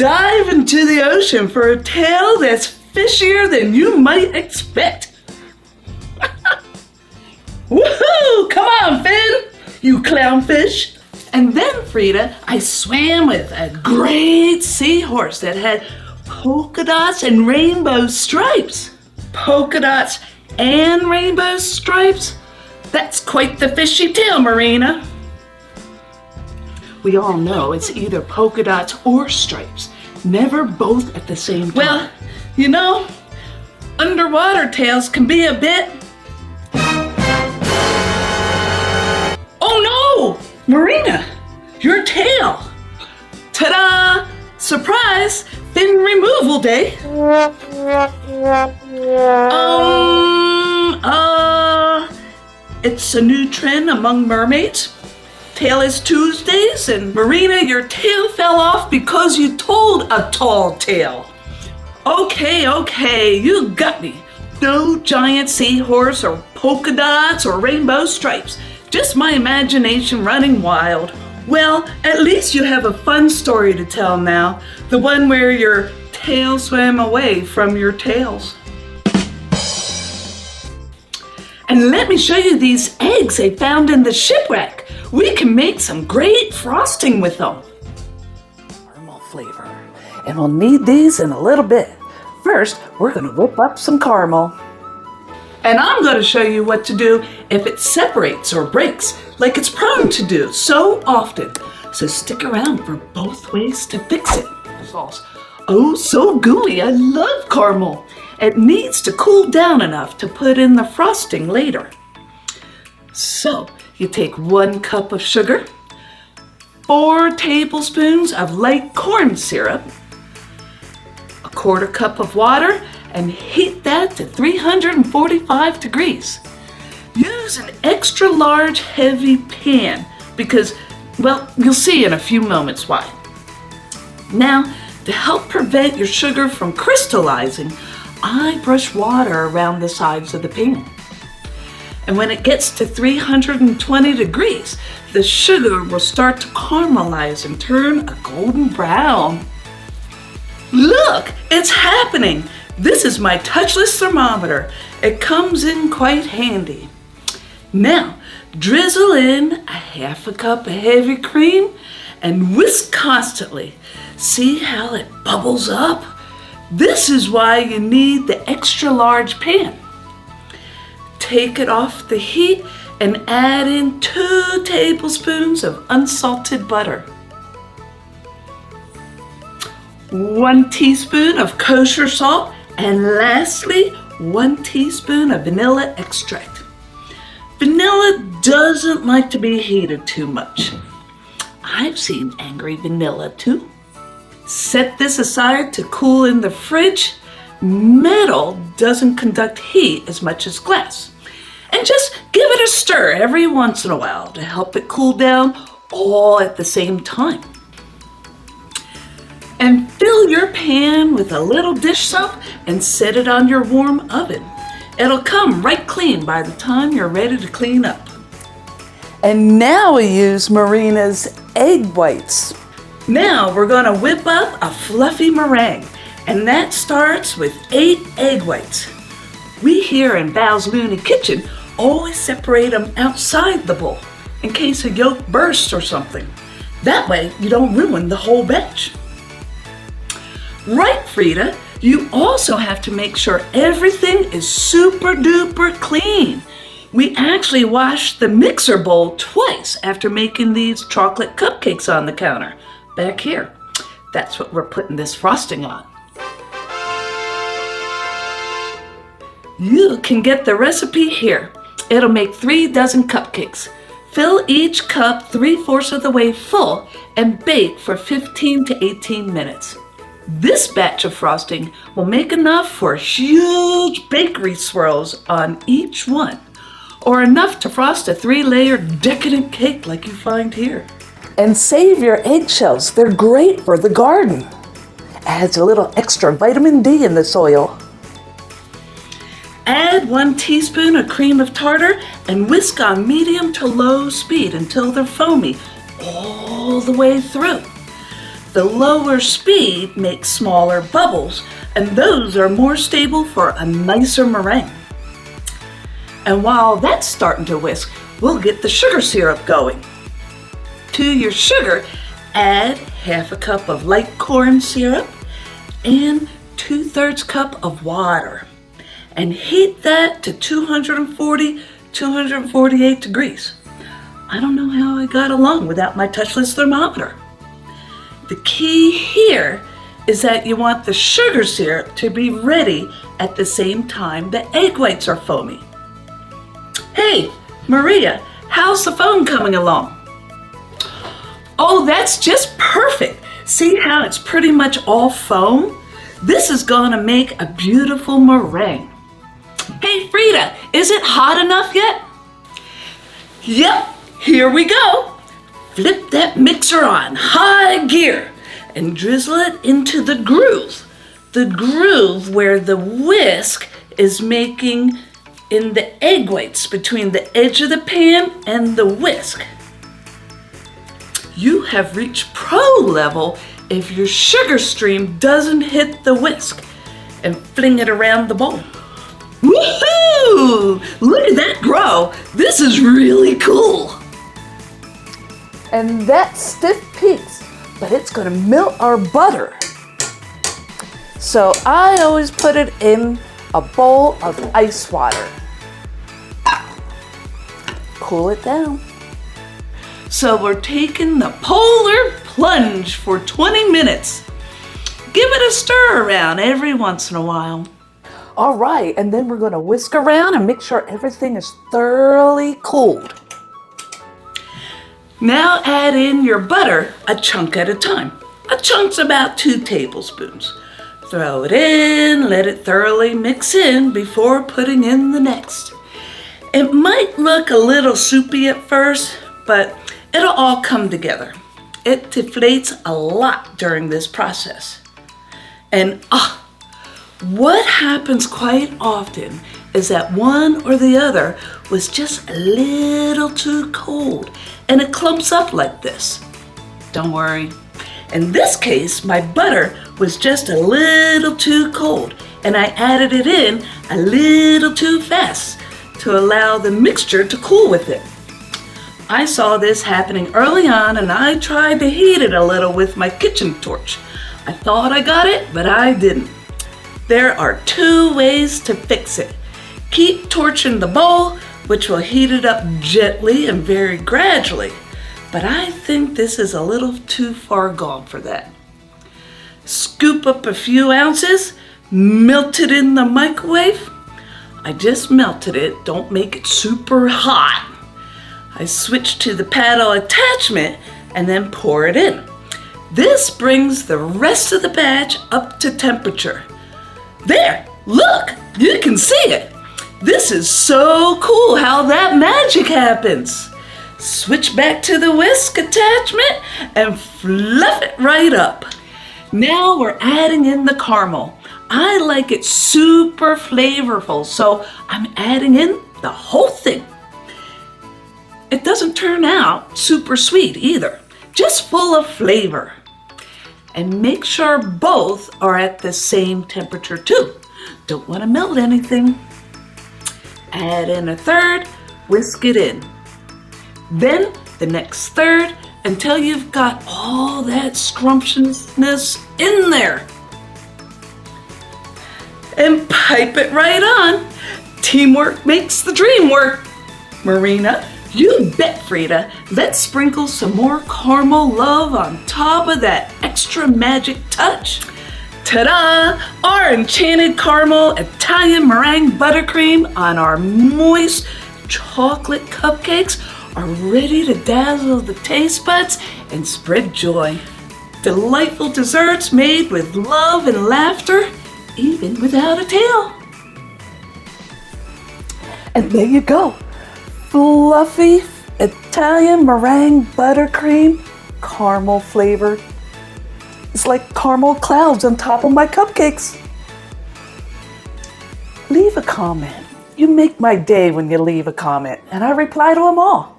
dive into the ocean for a tale that's fishier than you might expect. Woohoo! Come on, Finn, you clownfish. And then, Frida, I swam with a great seahorse that had polka dots and rainbow stripes. Polka dots and rainbow stripes? That's quite the fishy tale, Marina. We all know it's either polka dots or stripes, never both at the same time. Well, you know, underwater tales can be a bit... Oh no! Marina, your tail! Ta-da! Surprise! Fin removal day! It's a new trend among mermaids. Tail is Tuesdays, and Marina, your tail fell off because you told a tall tale. Okay, you got me. No giant seahorse or polka dots or rainbow stripes. Just my imagination running wild. Well, at least you have a fun story to tell now. The one where your tail swam away from your tails. And let me show you these eggs I found in the shipwreck. We can make some great frosting with them. Caramel flavor. And we'll need these in a little bit. First, we're gonna whip up some caramel. And I'm gonna show you what to do if it separates or breaks like it's prone to do so often. So stick around for both ways to fix it. Sauce. Oh, so gooey, I love caramel. It needs to cool down enough to put in the frosting later. So you take 1 cup of sugar, 4 tablespoons of light corn syrup, 1/4 cup of water, and heat that to 345 degrees. Use an extra large heavy pan because, well, you'll see in a few moments why. Now, to help prevent your sugar from crystallizing, I brush water around the sides of the pan. And when it gets to 320 degrees, the sugar will start to caramelize and turn a golden brown. Look, it's happening. This is my touchless thermometer. It comes in quite handy. Now, drizzle in a 1/2 cup of heavy cream and whisk constantly. See how it bubbles up? This is why you need the extra large pan. Take it off the heat and add in 2 tablespoons of unsalted butter. 1 teaspoon of kosher salt, and lastly, 1 teaspoon of vanilla extract. Vanilla doesn't like to be heated too much. I've seen angry vanilla too. Set this aside to cool in the fridge. Metal doesn't conduct heat as much as glass. And just give it a stir every once in a while to help it cool down all at the same time. And fill your pan with a little dish soap and set it on your warm oven. It'll come right clean by the time you're ready to clean up. And now we use Marina's egg whites. Now we're gonna whip up a fluffy meringue, and that starts with 8 egg whites. We here in Val's Looney Kitchen always separate them outside the bowl in case a yolk bursts or something. That way you don't ruin the whole batch. Right, Frida, you also have to make sure everything is super duper clean. We actually wash the mixer bowl twice after making these chocolate cupcakes on the counter. Back here. That's what we're putting this frosting on. You can get the recipe here. It'll make 3 dozen cupcakes. Fill each cup 3/4 of the way full and bake for 15 to 18 minutes. This batch of frosting will make enough for huge bakery swirls on each one, or enough to frost a 3-layer decadent cake like you find here. And save your eggshells, they're great for the garden. Adds a little extra vitamin D in the soil. Add 1 teaspoon of cream of tartar and whisk on medium to low speed until they're foamy all the way through. The lower speed makes smaller bubbles, and those are more stable for a nicer meringue. And while that's starting to whisk, we'll get the sugar syrup going. To your sugar, add half a cup of light corn syrup and 2/3 cup of water, and heat that to 240, 248 degrees. I don't know how I got along without my touchless thermometer. The key here is that you want the sugar syrup to be ready at the same time the egg whites are foamy. Hey, Maria, how's the foam coming along? Oh, that's just perfect. See how it's pretty much all foam? This is gonna make a beautiful meringue. Hey, Frida, is it hot enough yet? Yep, here we go. Flip that mixer on high gear and drizzle it into the groove where the whisk is making in the egg whites between the edge of the pan and the whisk. You have reached pro level if your sugar stream doesn't hit the whisk, and fling it around the bowl. Woohoo! Look at that grow. This is really cool. And that stiff peaks, but it's gonna melt our butter. So I always put it in a bowl of ice water. Cool it down. So we're taking the polar plunge for 20 minutes. Give it a stir around every once in a while. All right, and then we're gonna whisk around and make sure everything is thoroughly cooled. Now add in your butter a chunk at a time. A chunk's about 2 tablespoons. Throw it in, let it thoroughly mix in before putting in the next. It might look a little soupy at first, but it'll all come together. It deflates a lot during this process. And what happens quite often is that one or the other was just a little too cold and it clumps up like this. Don't worry. In this case, my butter was just a little too cold and I added it in a little too fast to allow the mixture to cool with it. I saw this happening early on and I tried to heat it a little with my kitchen torch. I thought I got it, but I didn't. There are 2 ways to fix it. Keep torching the bowl, which will heat it up gently and very gradually. But I think this is a little too far gone for that. Scoop up a few ounces, melt it in the microwave. I just melted it, don't make it super hot. I switch to the paddle attachment and then pour it in. This brings the rest of the batch up to temperature. There, look, you can see it. This is so cool how that magic happens. Switch back to the whisk attachment and fluff it right up. Now we're adding in the caramel. I like it super flavorful, so I'm adding in the whole thing. It doesn't turn out super sweet either, just full of flavor. And make sure both are at the same temperature too. Don't want to melt anything. Add in a third, whisk it in. Then the next third until you've got all that scrumptiousness in there. And pipe it right on. Teamwork makes the dream work. Marina, you bet, Frida. Let's sprinkle some more caramel love on top of that extra magic touch. Ta-da! Our enchanted caramel Italian meringue buttercream on our moist chocolate cupcakes are ready to dazzle the taste buds and spread joy. Delightful desserts made with love and laughter, even without a tail. And there you go. Fluffy Italian meringue buttercream, caramel flavored. It's like caramel clouds on top of my cupcakes. Leave a comment. You make my day when you leave a comment, and I reply to them all.